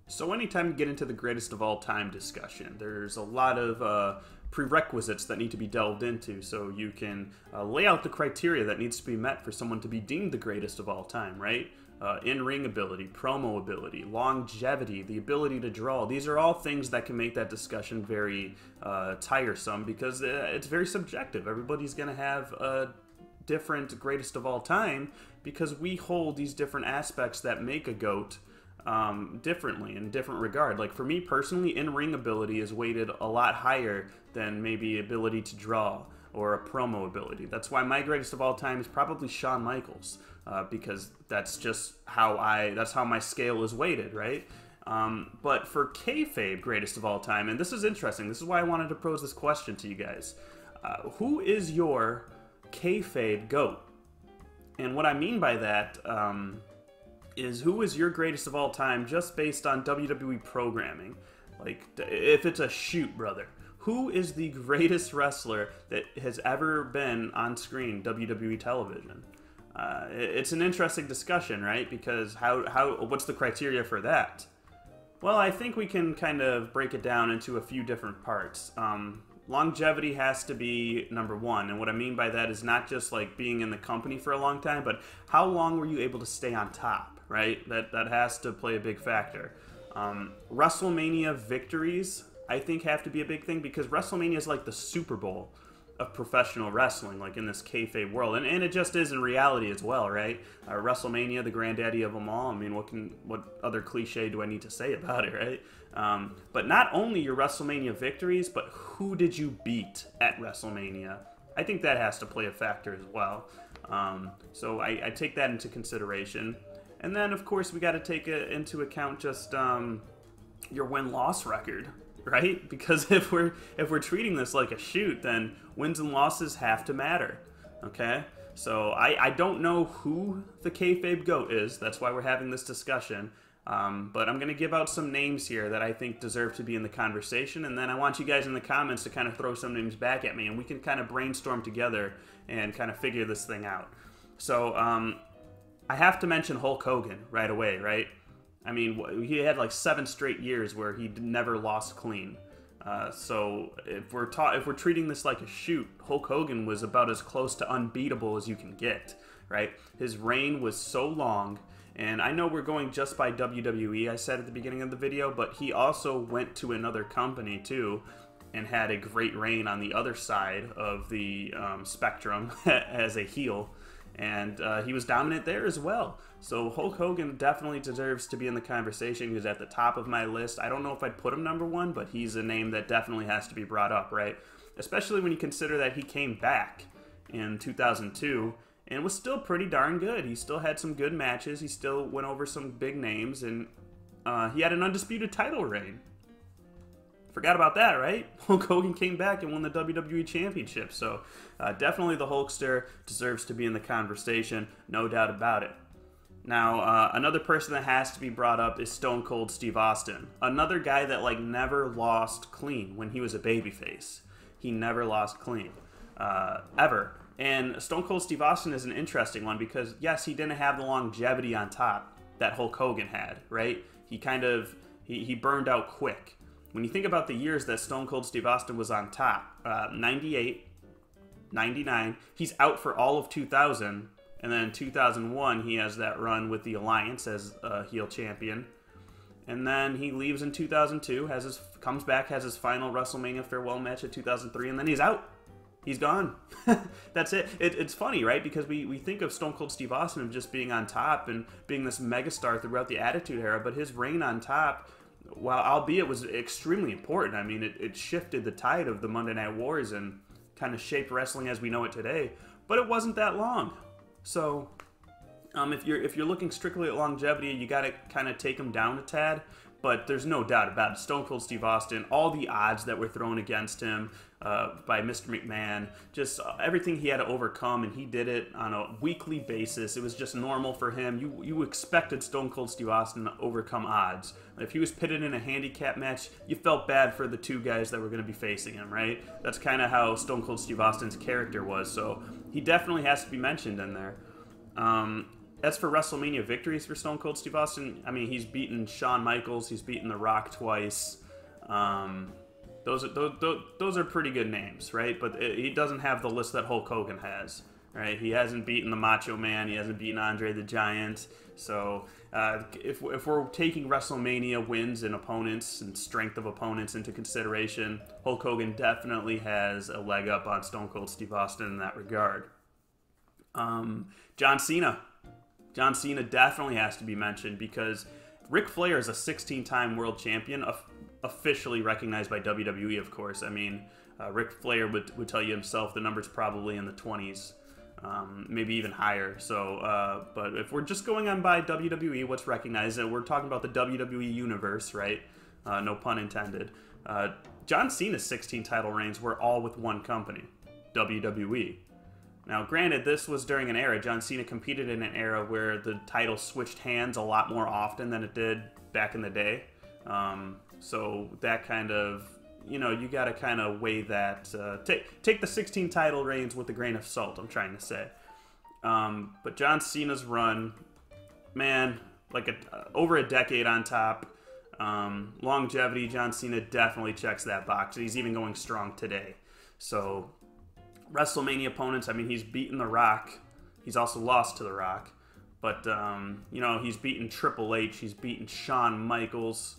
So anytime you get into the greatest of all time discussion, there's a lot of prerequisites that need to be delved into so you can lay out the criteria that needs to be met for someone to be deemed the greatest of all time, right? In-ring ability, promo ability, longevity, the ability to draw. These are all things that can make that discussion very tiresome because it's very subjective. Everybody's going to have a different greatest of all time because we hold these different aspects that make a GOAT differently in different regard. Like for me personally, in-ring ability is weighted a lot higher than maybe ability to draw or a promo ability. That's why my greatest of all time is probably Shawn Michaels, because that's just that's how my scale is weighted, right? But for kayfabe greatest of all time, and this is interesting, this is why I wanted to pose this question to you guys. Who is your kayfabe GOAT? And what I mean by that is who is your greatest of all time just based on WWE programming? Like, if it's a shoot, brother. Who is the greatest wrestler that has ever been on screen WWE television? It's an interesting discussion, right? Because what's the criteria for that? Well, I think we can kind of break it down into a few different parts. Longevity has to be number one, and what I mean by that is not just like being in the company for a long time, but how long were you able to stay on top, right? That has to play a big factor. WrestleMania victories, I think, have to be a big thing because WrestleMania is like the Super Bowl of professional wrestling, like in this kayfabe world, and it just is in reality as well, right? WrestleMania, the granddaddy of them all. I mean, what other cliche do I need to say about it, right? But not only your WrestleMania victories, but who did you beat at WrestleMania? I think that has to play a factor as well. So I take that into consideration, and then of course we got to take into account just your win-loss record. Right? Because if we're treating this like a shoot, then wins and losses have to matter. Okay? So I don't know who the kayfabe GOAT is. That's why we're having this discussion. But I'm going to give out some names here that I think deserve to be in the conversation, and then I want you guys in the comments to kind of throw some names back at me, and we can kind of brainstorm together and kind of figure this thing out. So I have to mention Hulk Hogan right away, right? I mean, he had like 7 straight years where he never lost clean. So if we're treating this like a shoot, Hulk Hogan was about as close to unbeatable as you can get, right? His reign was so long, and I know we're going just by WWE, I said at the beginning of the video, but he also went to another company too and had a great reign on the other side of the spectrum as a heel. And he was dominant there as well. So Hulk Hogan definitely deserves to be in the conversation. He's at the top of my list. I don't know if I'd put him number one, but he's a name that definitely has to be brought up, right? Especially when you consider that he came back in 2002 and was still pretty darn good. He still had some good matches. He still went over some big names, and he had an undisputed title reign. Forgot about that, right? Hulk Hogan came back and won the WWE Championship. So definitely the Hulkster deserves to be in the conversation, no doubt about it. Now, another person that has to be brought up is Stone Cold Steve Austin. Another guy that like never lost clean when he was a babyface. He never lost clean, ever. And Stone Cold Steve Austin is an interesting one because, yes, he didn't have the longevity on top that Hulk Hogan had, right? He burned out quick. When you think about the years that Stone Cold Steve Austin was on top, 98, 99, he's out for all of 2000, and then in 2001 he has that run with the Alliance as a heel champion, and then he leaves in 2002, comes back, has his final WrestleMania farewell match at 2003, and then he's out. He's gone. That's it. It's funny, right? Because we think of Stone Cold Steve Austin of just being on top and being this megastar throughout the Attitude Era, but his reign on top, while albeit was extremely important, I mean, it shifted the tide of the Monday Night Wars and kind of shaped wrestling as we know it today, but it wasn't that long. So if you're looking strictly at longevity, you got to kind of take him down a tad, but there's no doubt about it. Stone Cold Steve Austin, all the odds that were thrown against him by Mr. McMahon, just everything he had to overcome, and he did it on a weekly basis. It was just normal for him. You expected Stone Cold Steve Austin to overcome odds. If he was pitted in a handicap match, you felt bad for the two guys that were going to be facing him, right? That's kind of how Stone Cold Steve Austin's character was, so he definitely has to be mentioned in there. as for WrestleMania victories for Stone Cold Steve Austin, I mean, he's beaten Shawn Michaels, he's beaten The Rock twice. Those are pretty good names, right? But he doesn't have the list that Hulk Hogan has, right? He hasn't beaten the Macho Man, he hasn't beaten Andre the Giant. So if we're taking WrestleMania wins and opponents and strength of opponents into consideration, Hulk Hogan definitely has a leg up on Stone Cold Steve Austin in that regard. John Cena. John Cena definitely has to be mentioned because Ric Flair is a 16-time world champion, officially recognized by WWE, of course. I mean, Ric Flair would tell you himself the number's probably in the 20s. Maybe even higher. So, but if we're just going on by WWE, what's recognized, we're talking about the WWE universe, right? No pun intended. John Cena's 16 title reigns were all with one company, WWE. Now, granted, this was during an era. John Cena competed in an era where the title switched hands a lot more often than it did back in the day. So that kind of, you know, you got to kind of weigh that. Take the 16 title reigns with a grain of salt, I'm trying to say. But John Cena's run, man, like over a decade on top. Longevity, John Cena definitely checks that box. He's even going strong today. So WrestleMania opponents, I mean, he's beaten The Rock. He's also lost to The Rock. But, you know, he's beaten Triple H. He's beaten Shawn Michaels.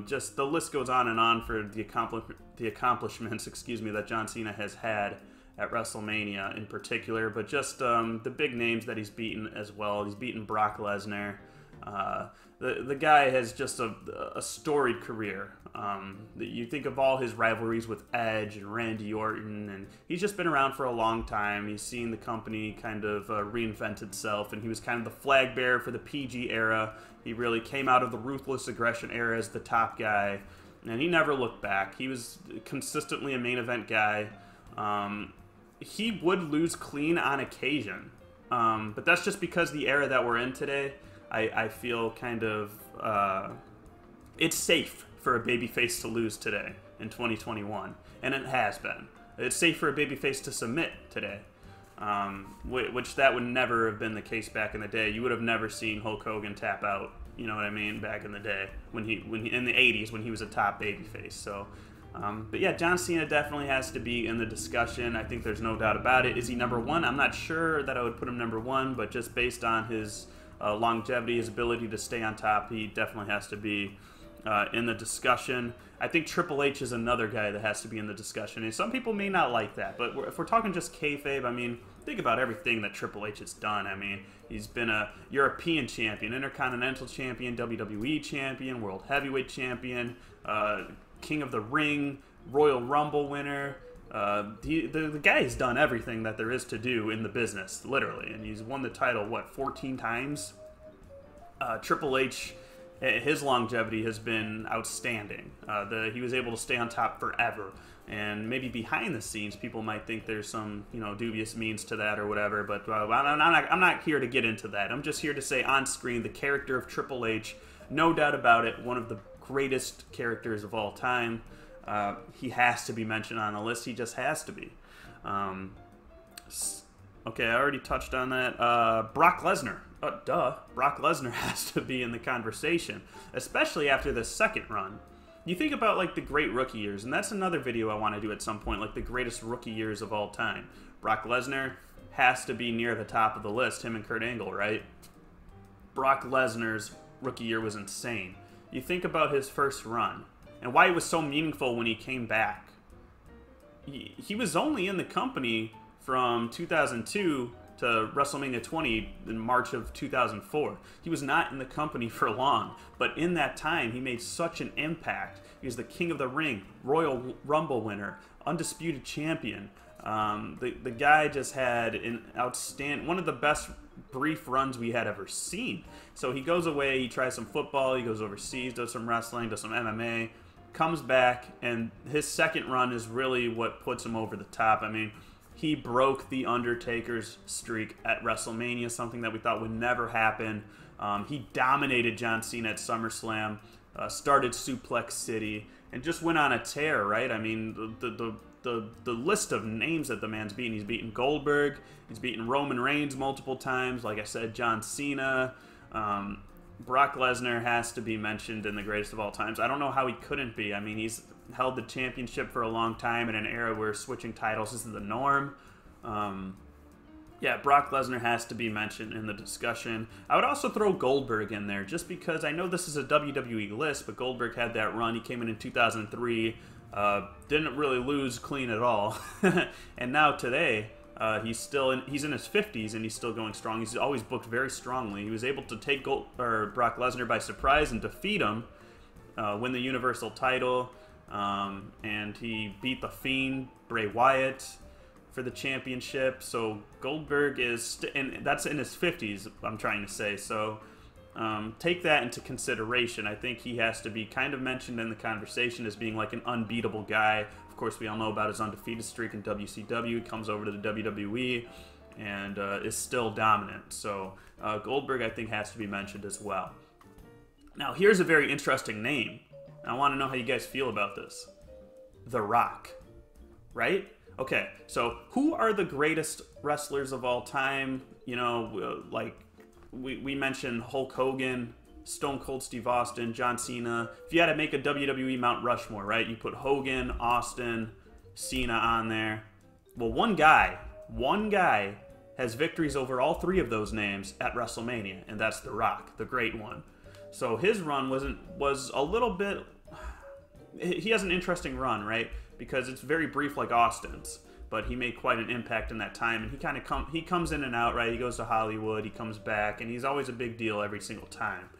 Just the list goes on and on for the accomplishments, excuse me, that John Cena has had at WrestleMania in particular. But just the big names that he's beaten as well. He's beaten Brock Lesnar. The guy has just a storied career. You think of all his rivalries with Edge and Randy Orton, and he's just been around for a long time. He's seen the company kind of reinvent itself, and he was kind of the flag bearer for the PG era. He really came out of the Ruthless Aggression era as the top guy, and he never looked back. He was consistently a main event guy. He would lose clean on occasion, but that's just because the era that we're in today, I feel kind of, it's safe for a babyface to lose today in 2021, and it has been. It's safe for a babyface to submit today, which that would never have been the case back in the day. You would have never seen Hulk Hogan tap out, you know what I mean, back in the day when he in the 80s when he was a top babyface. So, but yeah, John Cena definitely has to be in the discussion. I think there's no doubt about it. Is he number one? I'm not sure that I would put him number one, but just based on his longevity, his ability to stay on top, he definitely has to be in the discussion. I think Triple H is another guy that has to be in the discussion, and some people may not like that, but if we're talking just kayfabe, I mean, think about everything that Triple H has done. I mean, he's been a European champion, Intercontinental champion, WWE champion, World Heavyweight champion, King of the Ring, Royal Rumble winner. The guy's done everything that there is to do in the business, literally, and he's won the title, what, 14 times? Triple H, his longevity has been outstanding. He was able to stay on top forever, and maybe behind the scenes, people might think there's some, you know, dubious means to that or whatever, but I'm not here to get into that. I'm just here to say on screen, the character of Triple H, no doubt about it, one of the greatest characters of all time. He has to be mentioned on the list. He just has to be. Okay, I already touched on that. Brock Lesnar. Brock Lesnar has to be in the conversation, especially after the second run. You think about, like, the great rookie years, and that's another video I want to do at some point, like the greatest rookie years of all time. Brock Lesnar has to be near the top of the list, him and Kurt Angle, right? Brock Lesnar's rookie year was insane. You think about his first run, and why it was so meaningful when he came back. He was only in the company from 2002 to WrestleMania 20 in March of 2004. He was not in the company for long, but in that time, he made such an impact. He was the King of the Ring, Royal Rumble winner, undisputed champion. The guy just had an outstanding, one of the best brief runs we had ever seen. So he goes away, he tries some football, he goes overseas, does some wrestling, does some MMA, comes back, and his second run is really what puts him over the top. I mean, he broke the Undertaker's streak at WrestleMania, something that we thought would never happen. He dominated John Cena at SummerSlam, started Suplex City, and just went on a tear, right? I mean, the the list of names that the man's beaten. He's beaten Goldberg. He's beaten Roman Reigns multiple times. Like I said, John Cena. Brock Lesnar has to be mentioned in the greatest of all times. I don't know how he couldn't be. I mean, he's held the championship for a long time in an era where switching titles is the norm. Yeah, Brock Lesnar has to be mentioned in the discussion. I would also throw Goldberg in there, just because I know this is a WWE list, but Goldberg had that run. He came in 2003, didn't really lose clean at all, and now today he's in his 50s and he's still going strong. He's always booked very strongly. He was able to take Brock Lesnar by surprise and defeat him, win the Universal title, and he beat the Fiend Bray Wyatt for the championship. So Goldberg is, and that's in his 50s, I'm trying to say. So take that into consideration. I think he has to be kind of mentioned in the conversation as being like an unbeatable guy. Of course, we all know about his undefeated streak in WCW. He comes over to the WWE and is still dominant. So Goldberg, I think, has to be mentioned as well. Now, here's a very interesting name. I want to know how you guys feel about this. The Rock, right? Okay, so who are the greatest wrestlers of all time? You know, like we mentioned Hulk Hogan, Stone Cold Steve Austin, John Cena. If you had to make a WWE Mount Rushmore, right? You put Hogan, Austin, Cena on there. Well, one guy has victories over all three of those names at WrestleMania, and that's The Rock, the great one. So his run was a little bit. He has an interesting run, right? Because it's very brief like Austin's, but he made quite an impact in that time, and he comes in and out, right? He goes to Hollywood, he comes back, and he's always a big deal every single time.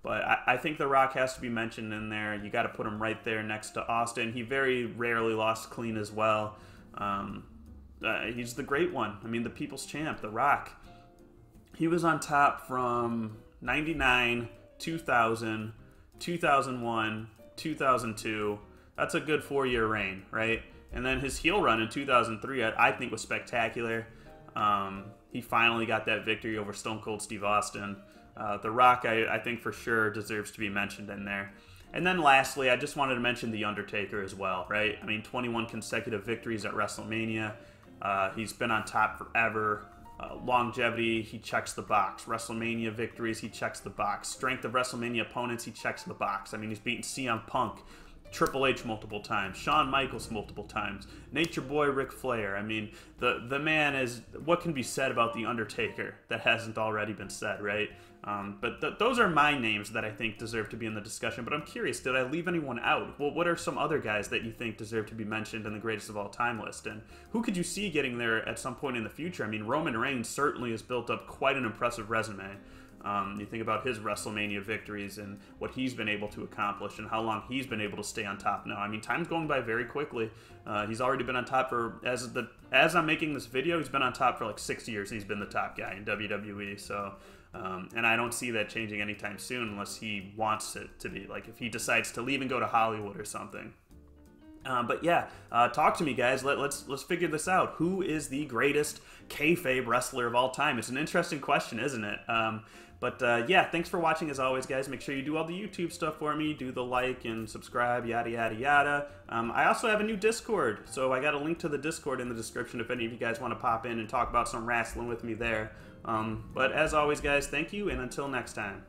But I think The Rock has to be mentioned in there. You got to put him right there next to Austin. He very rarely lost clean as well. He's the great one. I mean, the people's champ, The Rock. He was on top from 99, 2000, 2001, 2002. That's a good 4-year reign, right? And then his heel run in 2003, I think, was spectacular. He finally got that victory over Stone Cold Steve Austin. The Rock, I think, for sure deserves to be mentioned in there. And then lastly, I just wanted to mention The Undertaker as well, right? I mean, 21 consecutive victories at WrestleMania. He's been on top forever. Longevity, he checks the box. WrestleMania victories, he checks the box. Strength of WrestleMania opponents, he checks the box. I mean, he's beaten CM Punk, Triple H multiple times, Shawn Michaels multiple times, Nature Boy Ric Flair. I mean, the man is, what can be said about The Undertaker that hasn't already been said, right? But those are my names that I think deserve to be in the discussion. But I'm curious, did I leave anyone out? Well, what are some other guys that you think deserve to be mentioned in the greatest of all time list? And who could you see getting there at some point in the future? I mean, Roman Reigns certainly has built up quite an impressive resume. You think about his WrestleMania victories and what he's been able to accomplish and how long he's been able to stay on top now. I mean, time's going by very quickly. He's already been on top for, as I'm making this video, he's been on top for like 6 years. He's been the top guy in WWE. So, and I don't see that changing anytime soon unless he wants it to be. Like if he decides to leave and go to Hollywood or something. But yeah, talk to me, guys. Let's figure this out. Who is the greatest kayfabe wrestler of all time? It's an interesting question, isn't it? But yeah, thanks for watching as always, guys. Make sure you do all the YouTube stuff for me. Do the like and subscribe, yada, yada, yada. I also have a new Discord, so I got a link to the Discord in the description if any of you guys want to pop in and talk about some wrestling with me there. But as always, guys, thank you, and until next time.